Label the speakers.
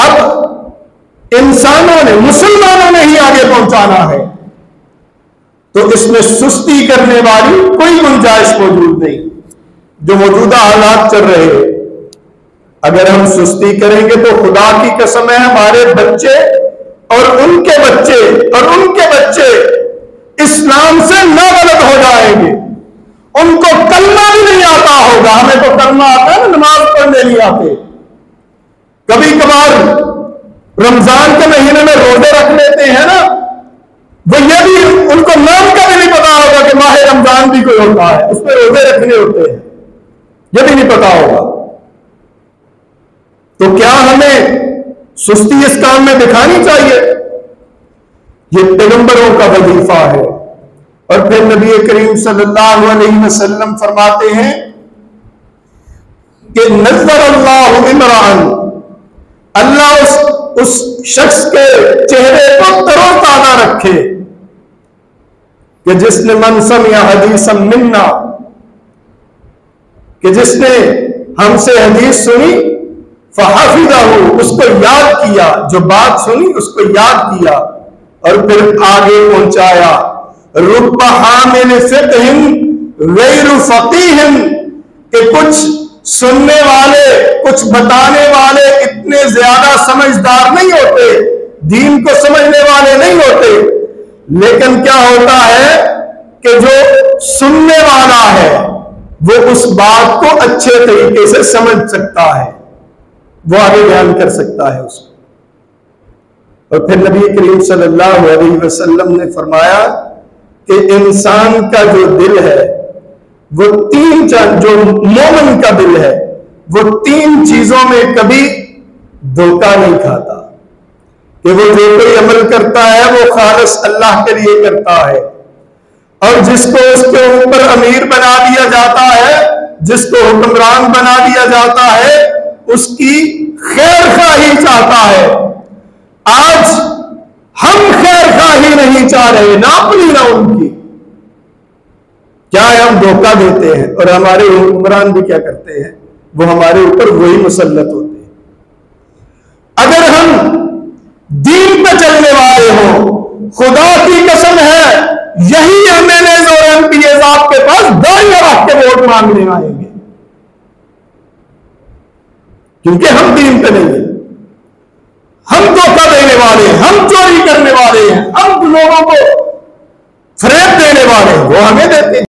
Speaker 1: اب انسانوں نے، مسلمانوں نے ہی آگے پہنچانا ہے، تو اس میں سستی کرنے والی کوئی گنجائش موجود نہیں۔ جو موجودہ حالات چل رہے ہیں، اگر ہم سستی کریں گے تو خدا کی قسم ہے ہمارے بچے اور ان کے بچے اور ان کے بچے اسلام سے نابلد ہو جائیں گے۔ ان کو کلمہ بھی نہیں آتا ہوگا، ہمیں تو کلمہ آتا ہے، نماز پڑھنے نہیں آتے۔ کبھی کبھار رمضان کے مہینے میں روزے رکھ لیتے ہیں نا، وہ یہ بھی ان کو نام کا بھی نہیں پتا ہوگا کہ ماہ رمضان بھی کوئی ہوتا ہے، اس پہ روزے رکھنے ہوتے ہیں، یہ بھی نہیں پتا ہوگا۔ تو کیا ہمیں سستی اس کام میں دکھانی چاہیے؟ یہ پیغمبروں کا وظیفہ ہے۔ اور پھر نبی کریم صلی اللہ علیہ وسلم فرماتے ہیں کہ نظر اللہ عمران، اللہ اس شخص کے چہرے کو تر و تازہ رکھے کہ جس نے من سمع حدیثا منا، کہ جس نے ہم سے حدیث سنی، فحفظہ، اس کو یاد کیا، جو بات سنی اس کو یاد کیا اور پھر آگے پہنچایا۔ رب حامل فقہ غیر فقیہ، کہ کچھ سننے والے، کچھ بتانے والے اتنے زیادہ سمجھدار نہیں ہوتے، دین کو سمجھنے والے نہیں ہوتے، لیکن کیا ہوتا ہے کہ جو سننے والا ہے وہ اس بات کو اچھے طریقے سے سمجھ سکتا ہے، وہ آگے بیان کر سکتا ہے اس کو۔ اور پھر نبی کریم صلی اللہ علیہ وسلم نے فرمایا کہ انسان کا جو دل ہے وہ جو مومن کا دل ہے وہ تین چیزوں میں کبھی دھوکہ نہیں کھاتا، کہ وہ جو کوئی عمل کرتا ہے وہ خالص اللہ کے لیے کرتا ہے، اور جس کو اس کے اوپر امیر بنا دیا جاتا ہے، جس کو حکمران بنا دیا جاتا ہے، اس کی خیر خواہی چاہتا ہے۔ آج ہم خیر خواہی نہیں چاہ رہے، نہ اپنی نہ ان کی، کیا ہے ہم دھوکہ دیتے ہیں، اور ہمارے حکمران بھی کیا کرتے ہیں، وہ ہمارے اوپر وہی مسلط ہوتے ہیں۔ اگر ہم دین پہ چلنے والے ہوں، خدا کی قسم ہے یہی ایم ایل ایز اور ایم پی ایز آپ کے پاس دائیں رکھ کے ووٹ مانگنے آئیں گے، کیونکہ ہم دین پہ نہیں ہیں، ہم دھوکہ دینے والے ہیں، ہم چوری کرنے والے ہیں، ہم لوگوں کو فریب دینے والے ہیں، وہ ہمیں دیتے ہیں۔